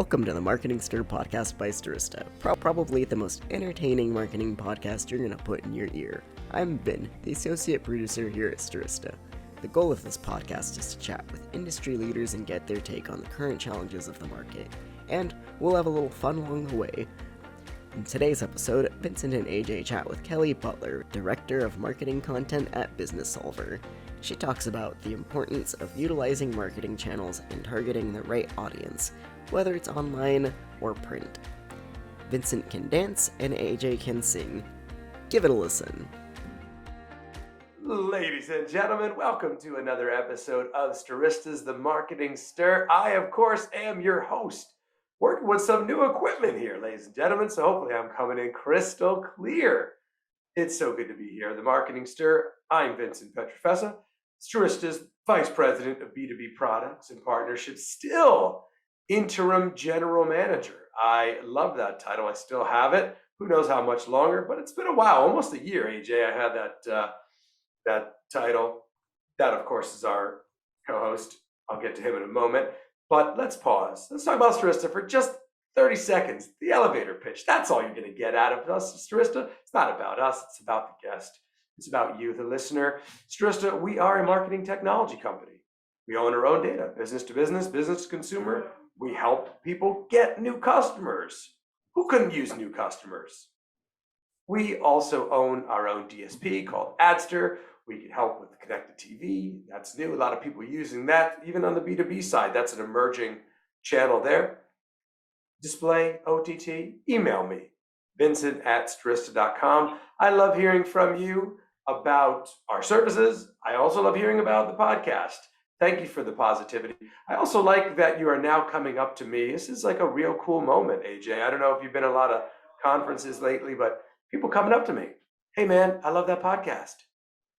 Welcome to the Marketing Stir podcast by Stirista, probably the most entertaining marketing podcast you're going to put in your ear. I'm Vin, the associate producer here at Stirista. The goal of this podcast is to chat with industry leaders and get their take on the current challenges of the market. And we'll have a little fun along the way. In today's episode, Vincent and Ajay chat with Kelley Butler, Director of Marketing Content at Businessolver. She talks about the importance of utilizing marketing channels and targeting the right audience, whether it's online or print. Vincent can dance and Ajay can sing. Give it a listen. Ladies and gentlemen, welcome to another episode of Stirista's The Marketing Stir. I, of course, am your host, working with some new equipment here, ladies and gentlemen, so hopefully I'm coming in crystal clear. It's so good to be here. The Marketing Stir. I'm Vincent Petrofessa, Stirista's Vice President of B2B Products and Partnerships, still Interim General Manager. I love that title. I still have it. Who knows how much longer, but it's been a while, almost a year, AJ. I had that title. That, of course, is our co-host. I'll get to him in a moment. But let's pause. Let's talk about Stirista for just 30 seconds. The elevator pitch. That's all you're going to get out of us, Stirista. It's not about us. It's about the guest. It's about you, the listener. Stirista, we are a marketing technology company. We own our own data, business to business, business to consumer. We help people get new customers. Who couldn't use new customers? We also own our own DSP called Adster. We can help with connected TV. That's new. A lot of people using that, even on the B2B side. That's an emerging channel there. Display, OTT, email me, Vincent@Stirista.com. I love hearing from you about our services. I also love hearing about the podcast. Thank you for the positivity. I also like that you are now coming up to me. This is like a real cool moment, AJ. I don't know if you've been to a lot of conferences lately, but people coming up to me. Hey, man, I love that podcast.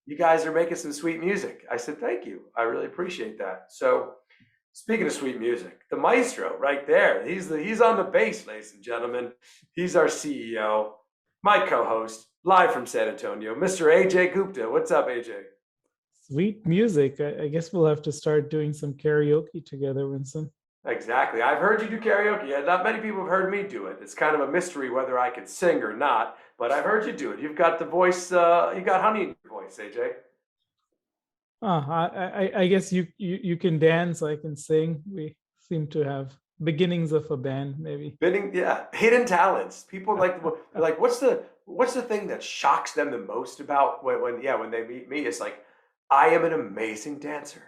You guys are making some sweet music. I said, thank you. I really appreciate that. So speaking of sweet music, the maestro right there, he's on the bass, ladies and gentlemen. He's our CEO, my co-host, live from San Antonio, Mr. AJ Gupta. What's up, AJ? Sweet music. I guess we'll have to start doing some karaoke together, Vincent. Exactly. I've heard you do karaoke. Yeah, not many people have heard me do it. It's kind of a mystery whether I can sing or not, but I've heard you do it. You've got the voice, you got honey in your voice, AJ. I guess you can dance, I can sing. We seem to have beginnings of a band, maybe. Yeah, hidden talents. People like what's the thing that shocks them the most about when they meet me? It's like, I am an amazing dancer.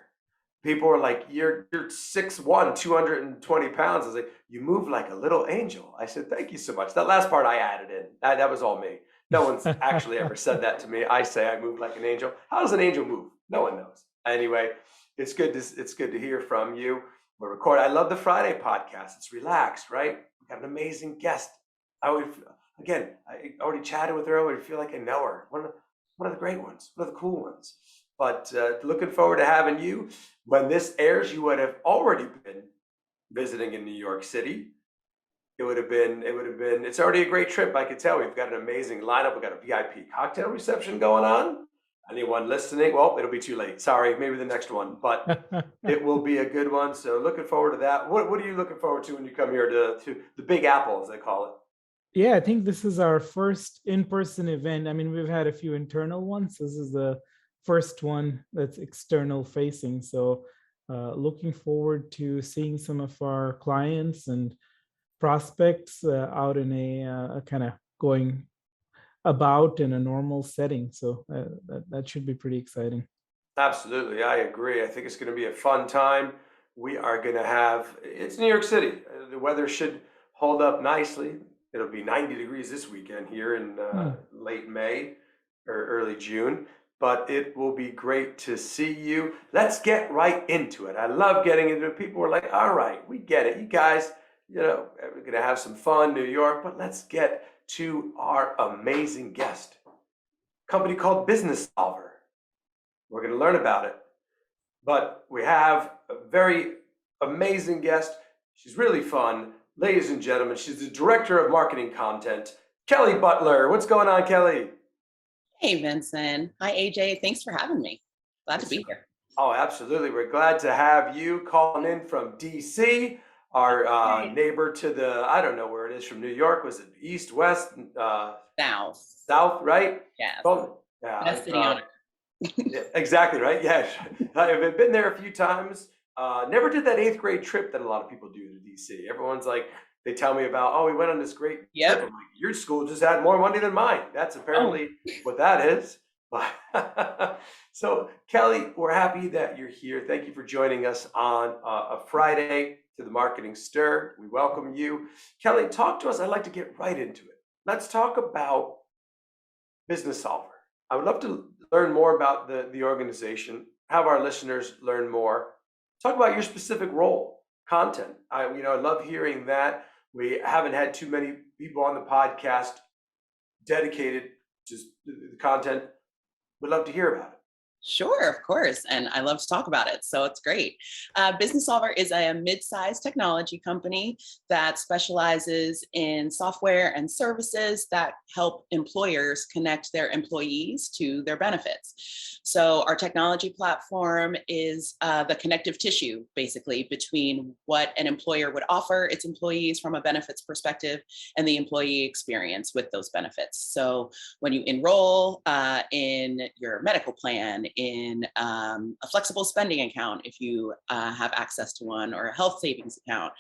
People are like, you're 6'1", 220 pounds. I was like, you move like a little angel. I said, thank you so much. That last part I added in. That was all me. No one's actually ever said that to me. I say I move like an angel. How does an angel move? No one knows. Anyway, it's good to hear from you. We're recording. I love the Friday podcast. It's relaxed, right? We got an amazing guest. I already chatted with her. I would feel like I know her. One of the great ones. One of the cool ones. But looking forward to having you. When this airs, you would have already been visiting in New York City. It's already a great trip, I could tell. We've got an amazing lineup. We've got a VIP cocktail reception going on. Anyone listening? Well, it'll be too late. Sorry, maybe the next one, but it will be a good one. So looking forward to that. What are you looking forward to when you come here to the Big Apple, as they call it? Yeah, I think this is our first in-person event. I mean, we've had a few internal ones. This is the first one that's external facing. So looking forward to seeing some of our clients and prospects out in a kind of going about in a normal setting. So that should be pretty exciting. Absolutely. I agree. I think it's going to be a fun time. We are going to it's New York City. The weather should hold up nicely. It'll be 90 degrees this weekend here in late May or early June. But it will be great to see you. Let's get right into it. I love getting into it. People are like, all right, we get it. You guys, we're going to have some fun, New York, but let's get to our amazing guest. Company called Businessolver. We're going to learn about it. But we have a very amazing guest. She's really fun. Ladies and gentlemen, she's the Director of Marketing Content, Kelley Butler. What's going on, Kelley? Hey, Vincent. Hi, AJ. Thanks for having me. Glad to be here. Oh, absolutely. We're glad to have you calling in from DC. our neighbor to the, I don't know where it is from New York. Was it east, west, South. south, right? Yes. Oh, yeah. Best city on Yeah, exactly, right? Yeah. I've been there a few times. Never did that 8th grade trip that a lot of people do to DC. Everyone's like, they tell me about, oh, we went on this great trip. I'm like, your school just had more money than mine. That's apparently what that is. But so, Kelley, we're happy that you're here. Thank you for joining us on a Friday to the Marketing Stir. We welcome you. Kelley, talk to us. I'd like to get right into it. Let's talk about Businessolver. I would love to learn more about the organization, have our listeners learn more. Talk about your specific role, content. I love hearing that. We haven't had too many people on the podcast dedicated to the content. We'd love to hear about it. Sure, of course. And I love to talk about it. So it's great. Businessolver is a mid-sized technology company that specializes in software and services that help employers connect their employees to their benefits. So our technology platform is the connective tissue, basically, between what an employer would offer its employees from a benefits perspective and the employee experience with those benefits. So when you enroll in your medical plan, in a flexible spending account, if you have access to one, or a health savings account,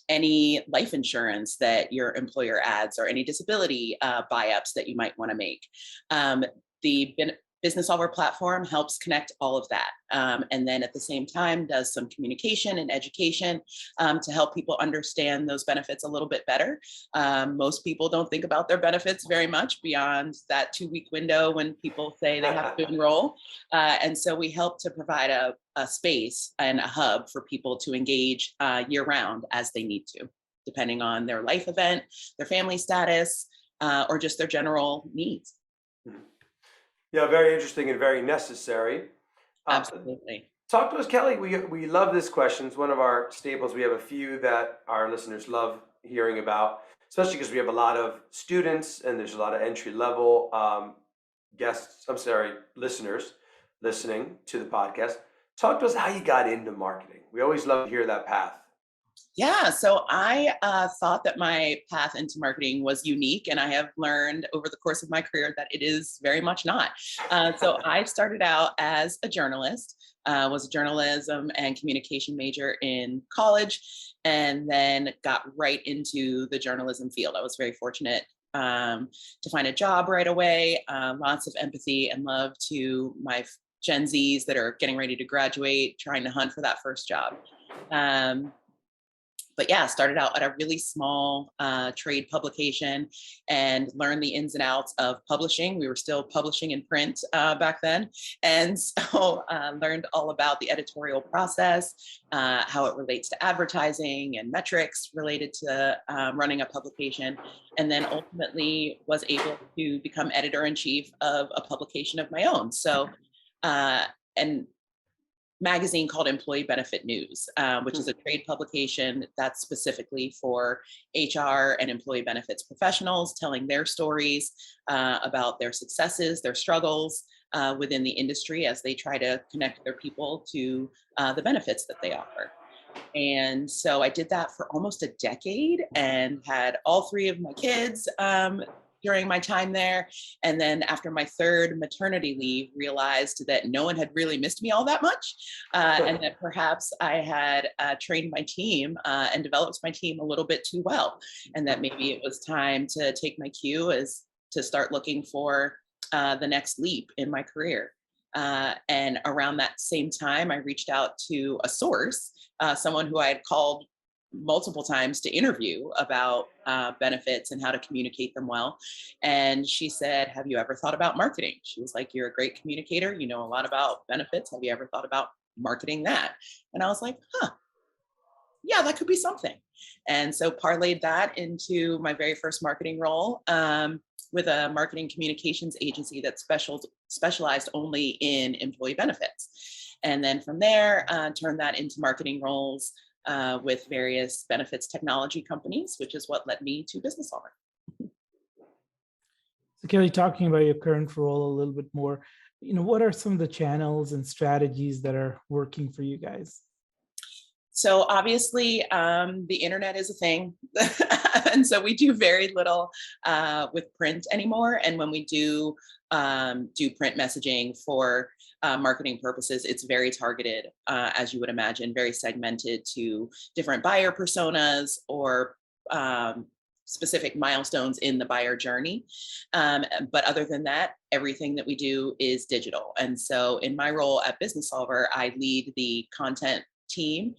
any life insurance that your employer adds, or any disability buy-ups that you might want to make. The Businessolver platform helps connect all of that. And then at the same time does some communication and education to help people understand those benefits a little bit better. Most people don't think about their benefits very much beyond that 2-week window when people say they have to enroll. And so we help to provide a space and a hub for people to engage year round as they need to, depending on their life event, their family status, or just their general needs. Yeah, very interesting and very necessary. Absolutely. Talk to us, Kelley. We love this question. It's one of our staples. We have a few that our listeners love hearing about, especially because we have a lot of students and there's a lot of entry-level listeners listening to the podcast. Talk to us how you got into marketing. We always love to hear that path. Yeah, so I thought that my path into marketing was unique, and I have learned over the course of my career that it is very much not. So I started out as a journalist, was a journalism and communication major in college, and then got right into the journalism field. I was very fortunate to find a job right away, lots of empathy and love to my Gen Zs that are getting ready to graduate, trying to hunt for that first job. But yeah, started out at a really small trade publication and learned the ins and outs of publishing. We were still publishing in print back then. And so learned all about the editorial process, how it relates to advertising and metrics related to running a publication. And then ultimately was able to become editor-in-chief of a publication of my own. So, and magazine called Employee Benefit News, which is a trade publication that's specifically for HR and employee benefits professionals, telling their stories about their successes, their struggles within the industry as they try to connect their people to the benefits that they offer. And so I did that for almost a decade and had all 3 of my kids during my time there. And then after my 3rd maternity leave, realized that no one had really missed me all that much. And that perhaps I had trained my team and developed my team a little bit too well. And that maybe it was time to take my cue as to start looking for the next leap in my career. And around that same time, I reached out to a source, someone who I had called multiple times to interview about benefits and how to communicate them well. And she said, have you ever thought about marketing? She was like, you're a great communicator. You know a lot about benefits. Have you ever thought about marketing that? And I was like, yeah, that could be something. And so parlayed that into my very first marketing role with a marketing communications agency that specialized only in employee benefits. And then from there, turned that into marketing roles with various benefits technology companies, which is what led me to Businessolver. So Kelley, talking about your current role a little bit more, what are some of the channels and strategies that are working for you guys? So obviously, the internet is a thing, and so we do very little with print anymore. And when we do print messaging for marketing purposes, it's very targeted, as you would imagine, very segmented to different buyer personas or specific milestones in the buyer journey. But other than that, everything that we do is digital. And so in my role at Businessolver, I lead the content team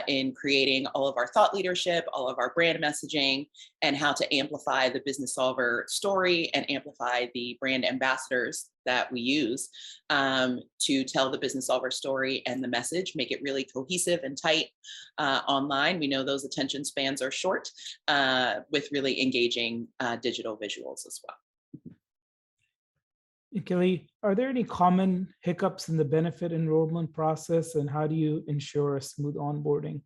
in creating all of our thought leadership, all of our brand messaging, and how to amplify the Businessolver story and amplify the brand ambassadors that we use to tell the Businessolver story and the message, make it really cohesive and tight online. We know those attention spans are short with really engaging digital visuals as well. Kelley, are there any common hiccups in the benefit enrollment process, and how do you ensure a smooth onboarding?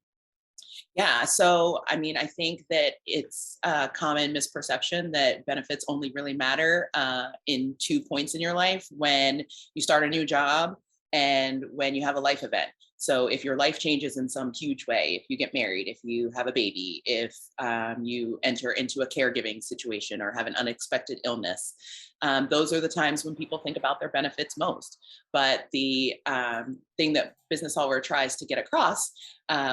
Yeah, so I mean, I think that it's a common misperception that benefits only really matter in 2 points in your life: when you start a new job and when you have a life event. So if your life changes in some huge way, if you get married, if you have a baby, if you enter into a caregiving situation or have an unexpected illness, those are the times when people think about their benefits most. But the thing that Businessolver tries to get across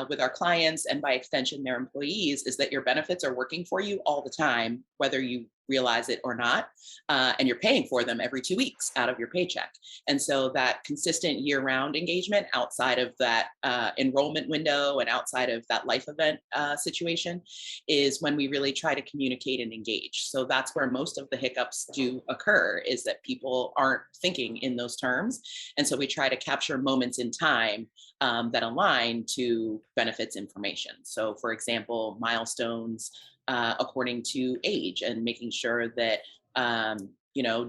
with our clients and by extension their employees is that your benefits are working for you all the time, whether you realize it or not, and you're paying for them every 2 weeks out of your paycheck. And so that consistent year-round engagement outside of that enrollment window and outside of that life event situation is when we really try to communicate and engage. So that's where most of the hiccups do occur, is that people aren't thinking in those terms. And so we try to capture moments in time that align to benefits information. So for example, milestones according to age, and making sure that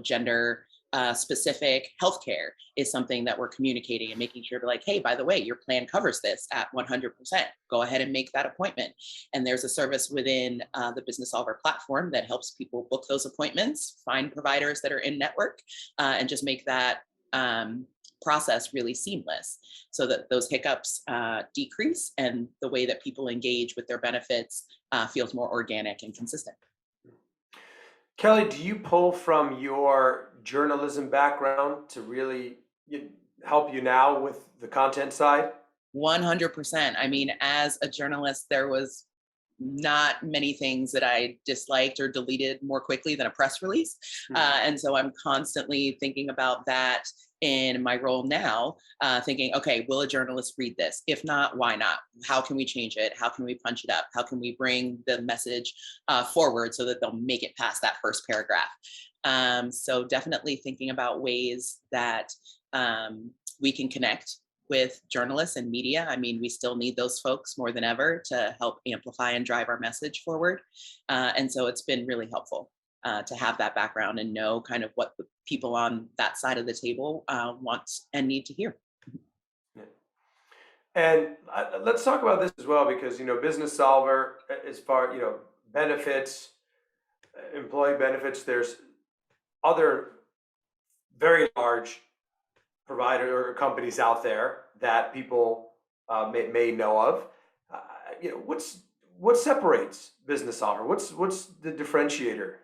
gender specific healthcare is something that we're communicating and making sure to, like, hey, by the way, your plan covers this at 100%. Go ahead and make that appointment. And there's a service within the Businessolver platform that helps people book those appointments, find providers that are in network, and just make that process really seamless so that those hiccups decrease and the way that people engage with their benefits feels more organic and consistent. Kelley, do you pull from your journalism background to really help you now with the content side? 100%. I mean, as a journalist, there was not many things that I disliked or deleted more quickly than a press release. And so I'm constantly thinking about that in my role now, thinking, okay, will a journalist read this? If not, why not? How can we change it? How can we punch it up? How can we bring the message forward so that they'll make it past that first paragraph? So definitely thinking about ways that we can connect with journalists and media. I mean, we still need those folks more than ever to help amplify and drive our message forward. And so it's been really helpful to have that background and know kind of what the people on that side of the table want and need to hear. Yeah. And let's talk about this as well, because, Businessolver, as far, benefits, employee benefits, there's other very large provider or companies out there that people may know of. What separates Businessolver? What's the differentiator?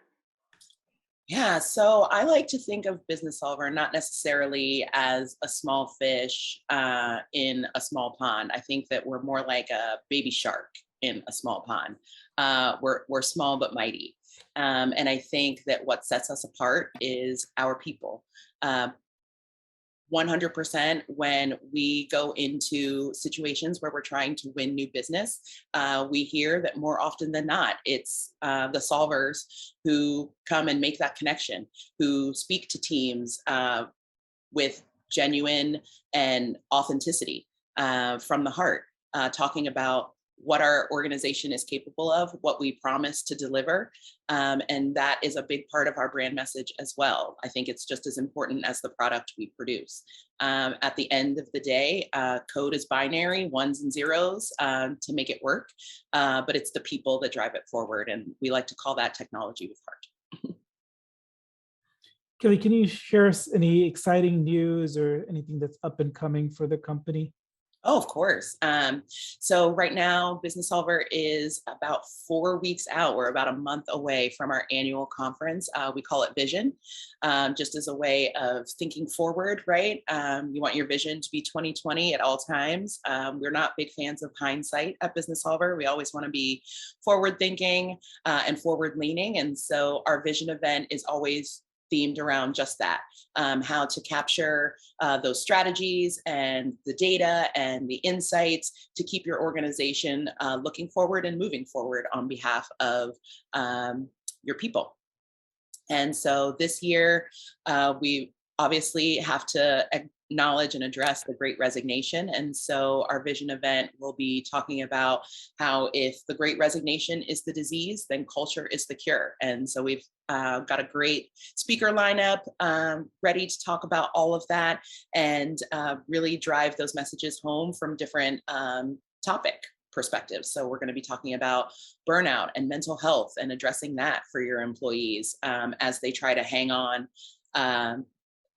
Yeah, so I like to think of Businessolver not necessarily as a small fish in a small pond. I think that we're more like a baby shark in a small pond. We're small but mighty. And I think that what sets us apart is our people. 100% when we go into situations where we're trying to win new business, we hear that more often than not, it's the solvers who come and make that connection, who speak to teams with genuine and authenticity from the heart, talking about what our organization is capable of, what we promise to deliver. And that is a big part of our brand message as well. I think it's just as important as the product we produce. At the end of the day, code is binary, ones and zeros to make it work, but it's the people that drive it forward. And we like to call that technology with heart. Kelley, can you share us any exciting news or anything that's up and coming for the company? Oh, of course. So right now, Businessolver is about 4 weeks out. We're about a month away from our annual conference. We call it Vision, just as a way of thinking forward, right? You want your vision to be 2020 at all times. We're not big fans of hindsight at Businessolver. We always want to be forward thinking and forward leaning. And so our Vision event is always themed around just that, how to capture those strategies and the data and the insights to keep your organization looking forward and moving forward on behalf of your people. And so this year, we obviously have to acknowledge and address the Great Resignation. And so our Vision event will be talking about how if the Great Resignation is the disease, then culture is the cure. And so we've got a great speaker lineup ready to talk about all of that and really drive those messages home from different topic perspectives. So we're going to be talking about burnout and mental health and addressing that for your employees as they try to hang on.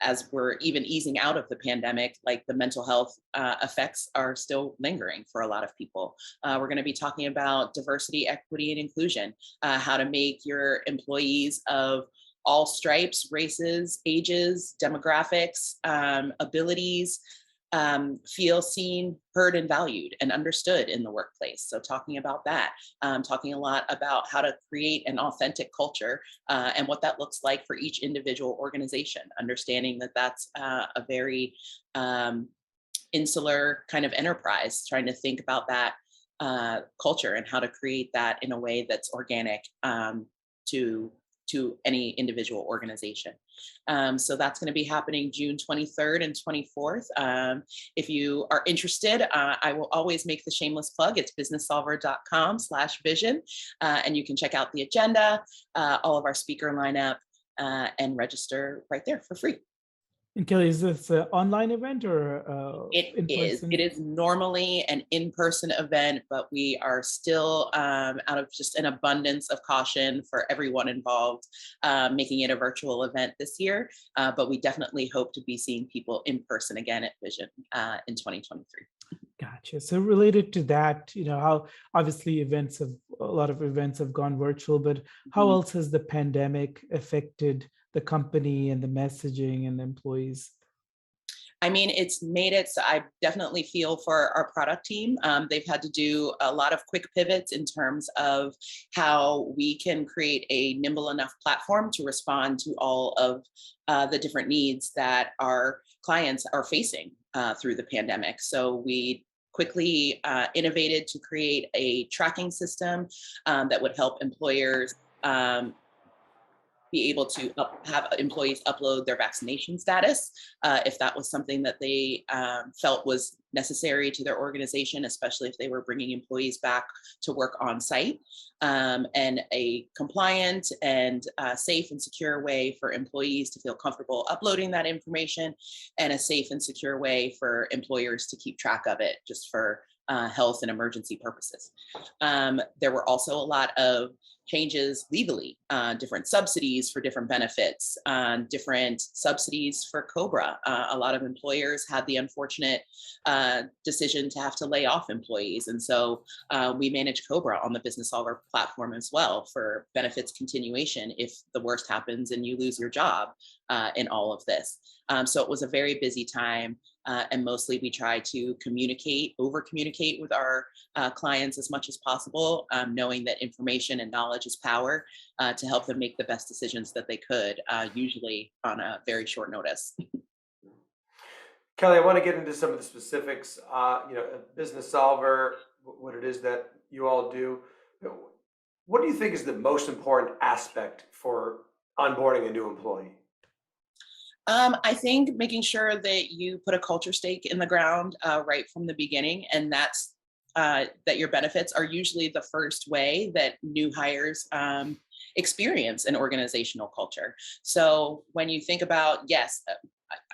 As we're even easing out of the pandemic, like the mental health effects are still lingering for a lot of people. We're going to be talking about diversity, equity, and inclusion, how to make your employees of all stripes, races, ages, demographics, abilities, feel seen, heard, and valued and understood in the workplace. So talking about that, talking a lot about how to create an authentic culture and what that looks like for each individual organization, understanding that that's a very insular kind of enterprise, trying to think about that culture and how to create that in a way that's organic to any individual organization. So that's going to be happening June 23rd and 24th. If you are interested, I will always make the shameless plug. It's businessolver.com/vision. And you can check out the agenda, all of our speaker lineup, and register right there for free. And Kelly, is this an online event or in person? It is normally an in-person event, but we are still out of just an abundance of caution for everyone involved, making it a virtual event this year. But we definitely hope to be seeing people in person again at Vision in 2023. Gotcha. So related to that, how obviously a lot of events have gone virtual, but how else has the pandemic affected the company and the messaging and the employees? I mean, it's made it so I definitely feel for our product team. They've had to do a lot of quick pivots in terms of how we can create a nimble enough platform to respond to all of the different needs that our clients are facing through the pandemic. So we quickly innovated to create a tracking system that would help employers be able to have employees upload their vaccination status if that was something that they felt was necessary to their organization, especially if they were bringing employees back to work on site, and a compliant and safe and secure way for employees to feel comfortable uploading that information, and a safe and secure way for employers to keep track of it just for health and emergency purposes. There were also a lot of changes legally, different subsidies for different benefits, different subsidies for COBRA. A lot of employers had the unfortunate decision to have to lay off employees. And so we manage COBRA on the Businessolver platform as well for benefits continuation if the worst happens and you lose your job in all of this. So it was a very busy time. And mostly we try to over communicate with our clients as much as possible, knowing that information and knowledge is power to help them make the best decisions that they could, usually on a very short notice. Kelley, I want to get into some of the specifics, Businessolver, what it is that you all do. What do you think is the most important aspect for onboarding a new employee? I think making sure that you put a culture stake in the ground right from the beginning, and that's that your benefits are usually the first way that new hires experience an organizational culture. So when you think about, yes,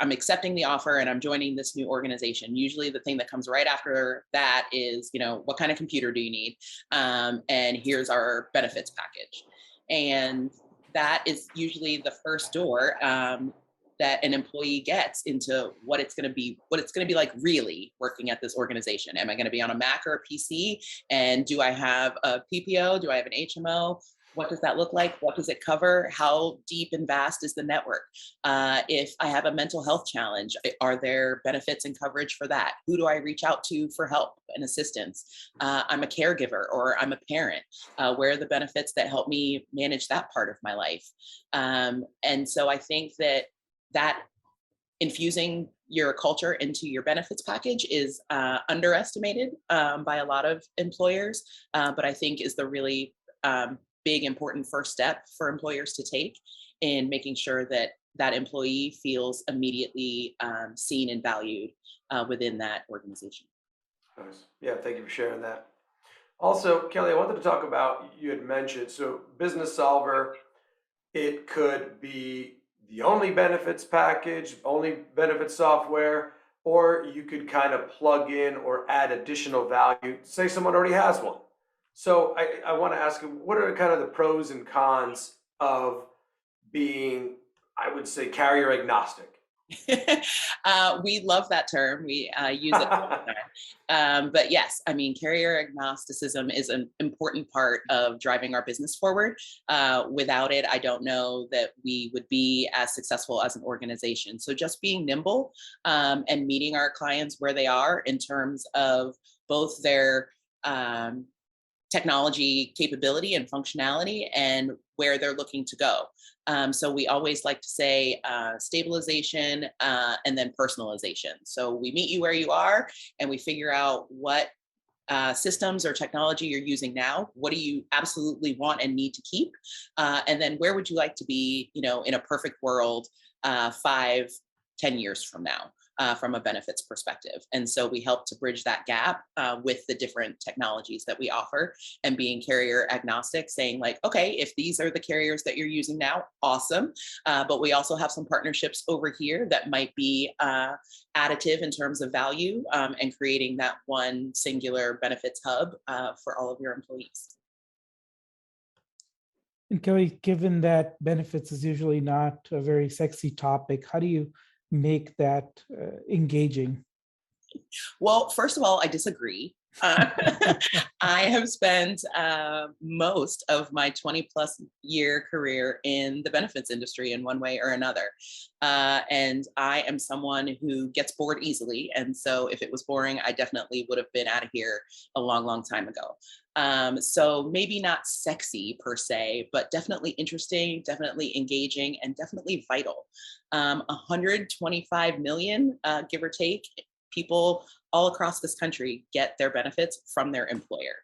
I'm accepting the offer and I'm joining this new organization, usually the thing that comes right after that is, what kind of computer do you need? And here's our benefits package. And that is usually the first door. that an employee gets into what it's going to be like really working at this organization. Am I going to be on a Mac or a PC? And do I have a PPO? Do I have an HMO? What does that look like? What does it cover? How deep and vast is the network? If I have a mental health challenge, are there benefits and coverage for that? Who do I reach out to for help and assistance? I'm a caregiver or I'm a parent. Where are the benefits that help me manage that part of my life? And so I think that infusing your culture into your benefits package is underestimated by a lot of employers, but I think is the really big, important first step for employers to take in making sure that that employee feels immediately seen and valued within that organization. Nice. Yeah, thank you for sharing that. Also, Kelley, I wanted to talk about, you had mentioned, so Businessolver, it could be the only benefits package, only benefits software, or you could kind of plug in or add additional value. Say someone already has one. So I want to ask you, what are kind of the pros and cons of being, I would say, carrier agnostic? We love that term. We use it all the time. But yes, I mean, carrier agnosticism is an important part of driving our business forward. Without it, I don't know that we would be as successful as an organization. So just being nimble and meeting our clients where they are in terms of both their technology capability and functionality and where they're looking to go. So we always like to say stabilization and then personalization. So we meet you where you are and we figure out what systems or technology you're using now. What do you absolutely want and need to keep? And then where would you like to be, in a perfect world 5-10 years from now? From a benefits perspective. And so we help to bridge that gap with the different technologies that we offer and being carrier agnostic, saying like, okay, if these are the carriers that you're using now, awesome. But we also have some partnerships over here that might be additive in terms of value and creating that one singular benefits hub for all of your employees. And Kelley, given that benefits is usually not a very sexy topic, how do you make that engaging? Well, first of all, I disagree. I have spent most of my 20 plus year career in the benefits industry in one way or another. And I am someone who gets bored easily. And so if it was boring, I definitely would have been out of here a long, long time ago. So maybe not sexy per se, but definitely interesting, definitely engaging, and definitely vital. 125 million, give or take, people all across this country get their benefits from their employer.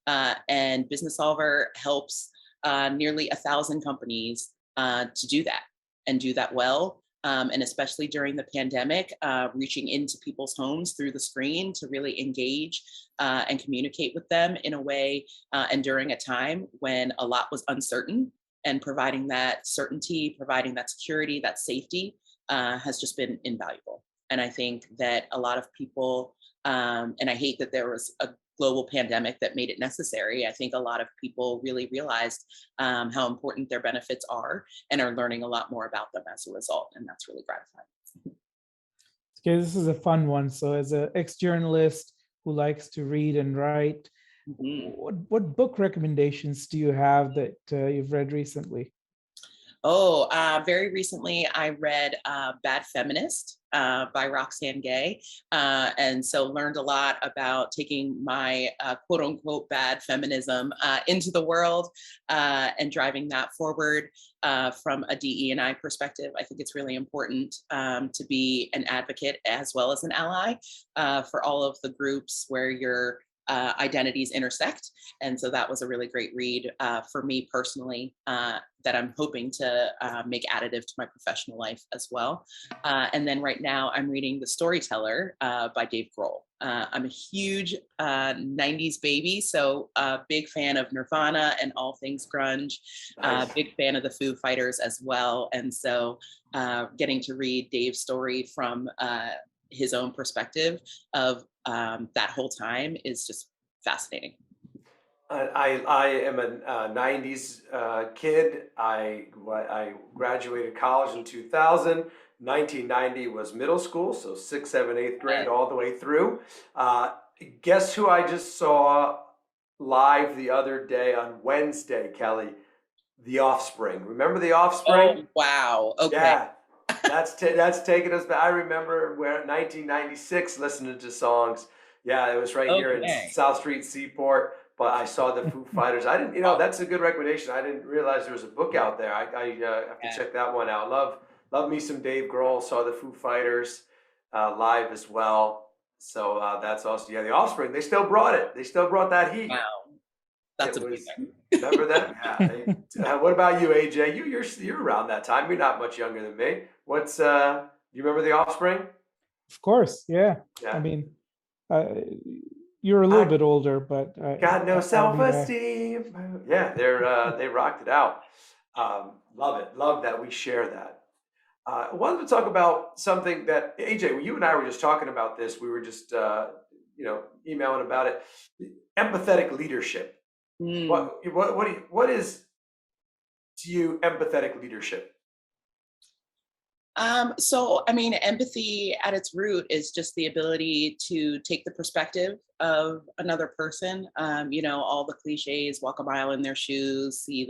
And Businessolver helps nearly 1,000 companies to do that and do that well. And especially during the pandemic, reaching into people's homes through the screen to really engage and communicate with them in a way and during a time when a lot was uncertain, and providing that certainty, providing that security, that safety has just been invaluable. And I think that a lot of people, and I hate that there was a global pandemic that made it necessary. I think a lot of people really realized how important their benefits are and are learning a lot more about them as a result. And that's really gratifying. Okay, this is a fun one. So as an ex-journalist who likes to read and write, what book recommendations do you have that you've read recently? Oh, very recently I read Bad Feminist by Roxane Gay. And so learned a lot about taking my quote unquote bad feminism into the world and driving that forward from a DE&I perspective. I think it's really important to be an advocate as well as an ally for all of the groups where your identities intersect. And so that was a really great read for me personally that I'm hoping to make additive to my professional life as well. And then right now I'm reading The Storyteller by Dave Grohl. I'm a huge 90s baby, so a big fan of Nirvana and all things grunge, Nice. big fan of the Foo Fighters as well. And so getting to read Dave's story from his own perspective of that whole time is just fascinating. I am a 90s kid. I graduated college in 2000, 1990 was middle school, so 6th, 7th, 8th grade, all the way through. Guess who I just saw live the other day on Wednesday, Kelley? The Offspring. Remember The Offspring? Oh, wow. Okay. Yeah, that's taking us back. I remember where 1996 listening to songs. Yeah, it was right here in Okay. South Street Seaport. But I saw the Foo Fighters. I didn't, that's a good recommendation. I didn't realize there was a book out there. I have to check that one out. Love me some Dave Grohl. Saw the Foo Fighters live as well. So that's awesome. Yeah, the Offspring. They still brought it. They still brought that heat. Wow. That's amazing. amazing. Remember that? Yeah. What about you, AJ? You're around that time. You're not much younger than me. What's you remember the Offspring? Of course, yeah. Yeah. I mean, you're a little bit older, but got no self-esteem. Yeah, they rocked it out. Love it. Love that we share that. I wanted to talk about something that AJ, you and I were just talking about this. We were just emailing about it. Empathetic leadership. What is to you empathetic leadership? So, I mean, empathy at its root is just the ability to take the perspective of another person. All the cliches, walk a mile in their shoes, see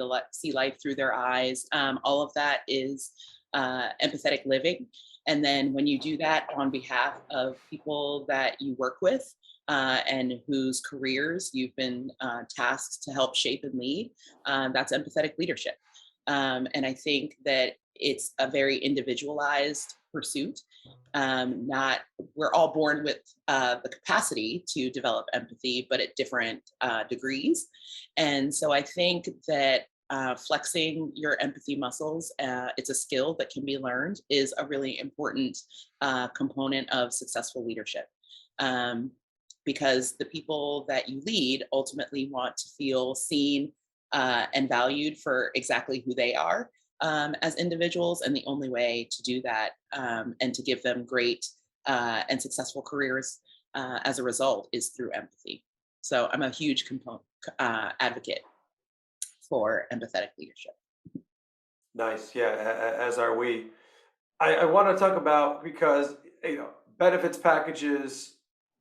life through their eyes. All of that is empathetic living. And then when you do that on behalf of people that you work with, and whose careers you've been tasked to help shape and lead, that's empathetic leadership. And I think that it's a very individualized pursuit. We're all born with the capacity to develop empathy, but at different degrees. And so I think that flexing your empathy muscles, it's a skill that can be learned, is a really important component of successful leadership. Because the people that you lead ultimately want to feel seen and valued for exactly who they are as individuals. And the only way to do that and to give them great and successful careers as a result is through empathy. So I'm a huge advocate for empathetic leadership. Nice. Yeah, as are we. I want to talk about, because benefits packages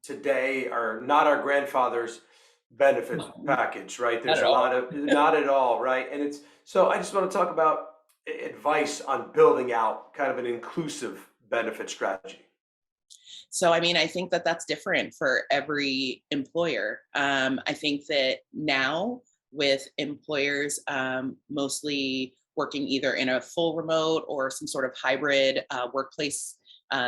today are not our grandfather's benefits package, right? There's a lot of not at all, right? And so I just want to talk about advice on building out kind of an inclusive benefit strategy. So, I mean, I think that that's different for every employer. I think that now with employers mostly working either in a full remote or some sort of hybrid workplace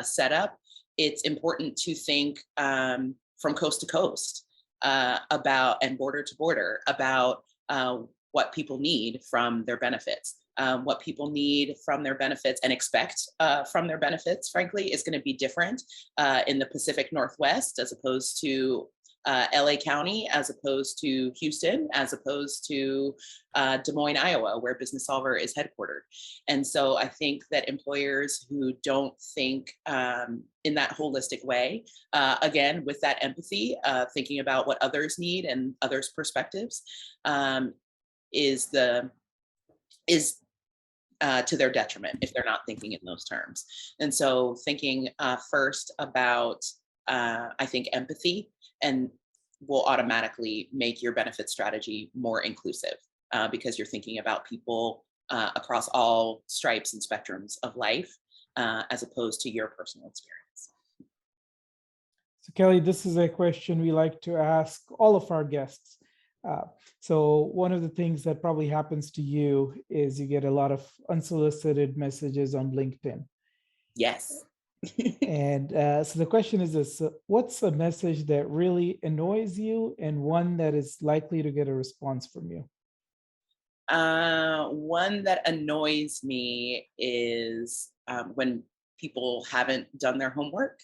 setup, it's important to think from coast to coast about, and border to border, about what people need from their benefits. What people need from their benefits and expect from their benefits, frankly, is going to be different in the Pacific Northwest as opposed to LA County, as opposed to Houston, as opposed to Des Moines, Iowa, where Businessolver is headquartered. And so I think that employers who don't think in that holistic way, again, with that empathy, thinking about what others need and others' perspectives, is to their detriment if they're not thinking in those terms. And so thinking first about, I think, empathy, and will automatically make your benefit strategy more inclusive because you're thinking about people across all stripes and spectrums of life as opposed to your personal experience. So Kelley, this is a question we like to ask all of our guests. So one of the things that probably happens to you is you get a lot of unsolicited messages on LinkedIn. Yes. And so the question is this: what's a message that really annoys you and one that is likely to get a response from you? One that annoys me is when people haven't done their homework,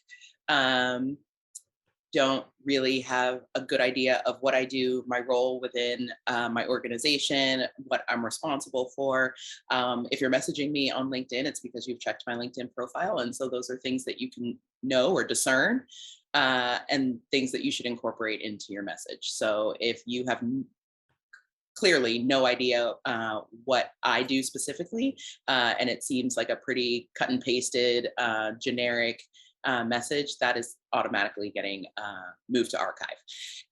don't really have a good idea of what I do, my role within my organization, what I'm responsible for. If you're messaging me on LinkedIn, it's because you've checked my LinkedIn profile. And so those are things that you can know or discern and things that you should incorporate into your message. So if you have clearly no idea what I do specifically. And it seems like a pretty cut and pasted, generic message that is automatically getting moved to archive.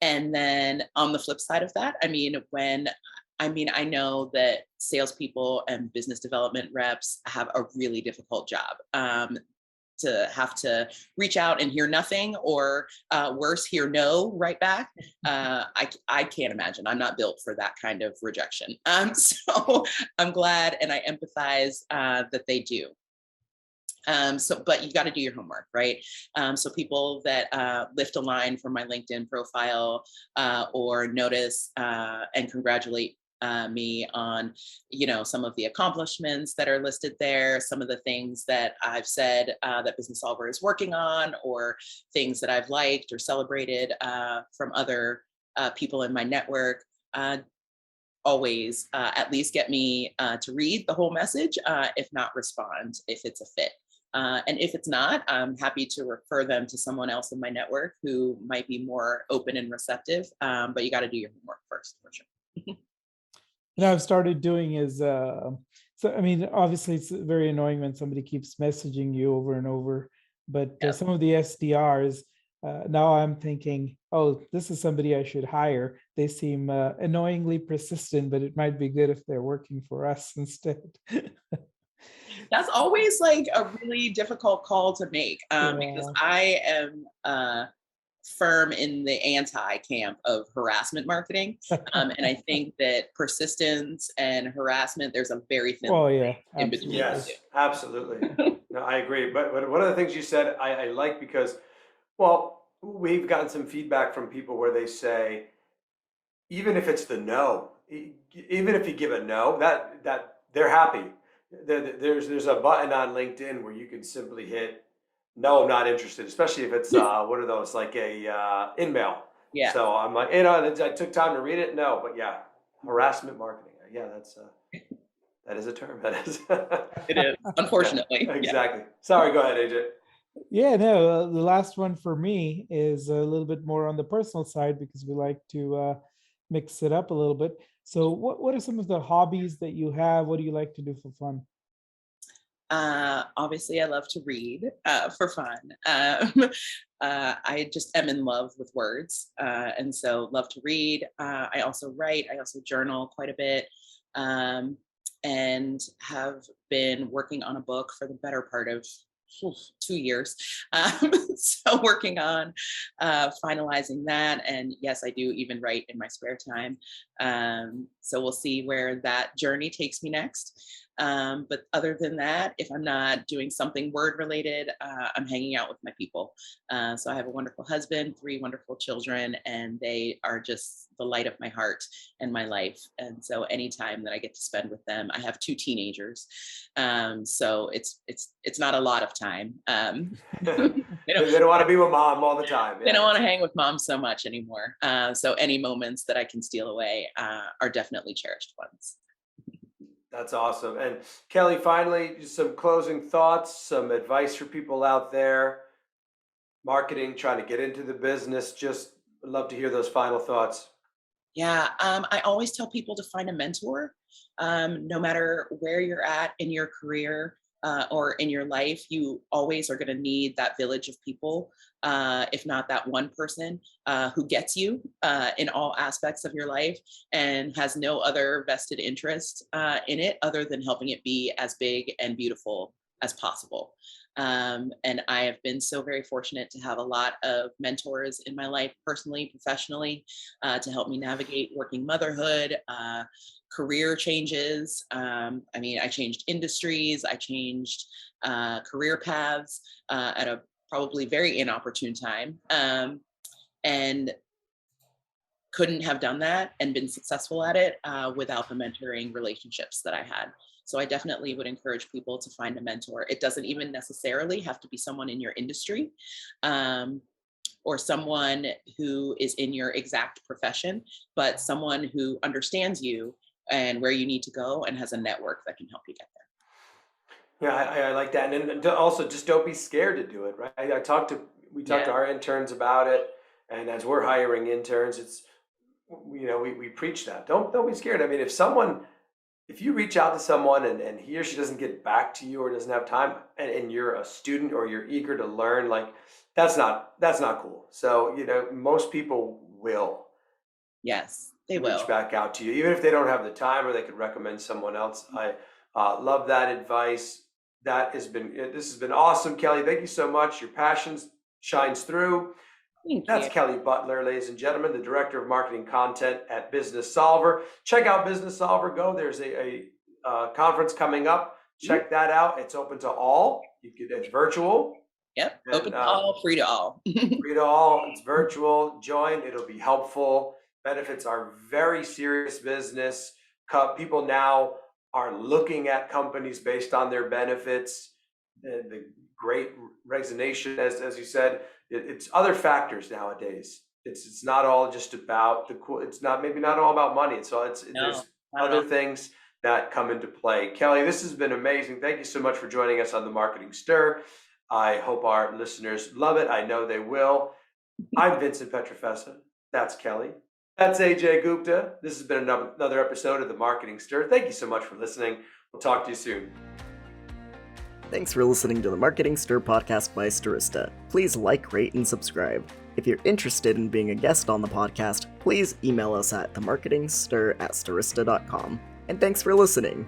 And then on the flip side of that, I know that salespeople and business development reps have a really difficult job. To have to reach out and hear nothing, or worse, hear no right back. I can't imagine. I'm not built for that kind of rejection. So I'm glad and I empathize that they do. But you got to do your homework, right? So people that lift a line from my LinkedIn profile or notice and congratulate me on, some of the accomplishments that are listed there, some of the things that I've said that Businessolver is working on, or things that I've liked or celebrated from other people in my network. Always at least get me to read the whole message, if not respond, if it's a fit. And if it's not, I'm happy to refer them to someone else in my network who might be more open and receptive. But you got to do your homework first, for sure. I've started doing is, obviously it's very annoying when somebody keeps messaging you over and over, but some of the SDRs, now I'm thinking, oh, this is somebody I should hire. They seem annoyingly persistent, but it might be good if they're working for us instead. That's always like a really difficult call to make because I am firm in the anti-camp of harassment marketing. And I think that persistence and harassment, there's a very thin line in between. Yes, absolutely. No, I agree. But one of the things you said I like, because, well, we've gotten some feedback from people where they say, even if it's the no, even if you give a no, that they're happy. There's a button on LinkedIn where you can simply hit no, I'm not interested, especially if it's what are those, like a in-mail. Yeah. So I'm like, I took time to read it. No, but yeah, harassment marketing. Yeah, that is a term. That is. It is, unfortunately. Yeah, exactly. Sorry, go ahead, AJ. Yeah, no, the last one for me is a little bit more on the personal side, because we like to mix it up a little bit. So what are some of the hobbies that you have? What do you like to do for fun? Obviously, I love to read for fun. I just am in love with words, and so love to read. I also write. I also journal quite a bit, and have been working on a book for the better part of 2 years. So working on finalizing that. And yes, I do even write in my spare time. So we'll see where that journey takes me next. But other than that, if I'm not doing something word related, I'm hanging out with my people. So I have a wonderful husband, 3 wonderful children, and they are just the light of my heart and my life. And so anytime that I get to spend with them, I have 2 teenagers. So it's not a lot of time. They don't want to be with mom all the time. They don't want to hang with mom so much anymore. So any moments that I can steal away are definitely cherished ones. That's awesome. And Kelley, finally, some closing thoughts, some advice for people out there, marketing, trying to get into the business. Just would love to hear those final thoughts. Yeah, I always tell people to find a mentor, no matter where you're at in your career or in your life. You always are going to need that village of people, if not that one person who gets you in all aspects of your life and has no other vested interest in it other than helping it be as big and beautiful as possible. And I have been so very fortunate to have a lot of mentors in my life, personally, professionally, to help me navigate working motherhood, career changes. I changed industries, I changed career paths at a probably very inopportune time, and couldn't have done that and been successful at it without the mentoring relationships that I had. So I definitely would encourage people to find a mentor. It doesn't even necessarily have to be someone in your industry or someone who is in your exact profession, but someone who understands you and where you need to go and has a network that can help you get there. Yeah, I like that. And also just don't be scared to do it, right? We talked to our interns about it. And as we're hiring interns, we preach that. Don't be scared. I mean, if you reach out to someone and he or she doesn't get back to you or doesn't have time, and you're a student or you're eager to learn, like that's not cool. So, most people will Yes, they reach will. back out to you, even if they don't have the time or they could recommend someone else. I love that advice. This has been awesome, Kelley. Thank you so much. Your passion shines through. Thank That's you. Kelley Butler, ladies and gentlemen, the Director of Marketing Content at Businessolver. Check out Businessolver. There's a conference coming up. Check that out. It's open to all. It's virtual. Yep. And, Open to all, free to all. free to all. It's virtual. Join. It'll be helpful. Benefits are very serious business. People now are looking at companies based on their benefits. The great resignation, as you said, it's other factors nowadays. It's not all just about it's not maybe not all about money. No, There's not at other all. things that come into play. Kelley, this has been amazing. Thank you so much for joining us on the Marketing Stir. I hope our listeners love it. I know they will. I'm Vincent Petrofessa. That's Kelley. That's Ajay Gupta. This has been another episode of the Marketing Stir. Thank you so much for listening. We'll talk to you soon. Thanks for listening to the Marketing Stir podcast by Stirista. Please like, rate, and subscribe. If you're interested in being a guest on the podcast, please email us at themarketingstir@stirista.com. And thanks for listening.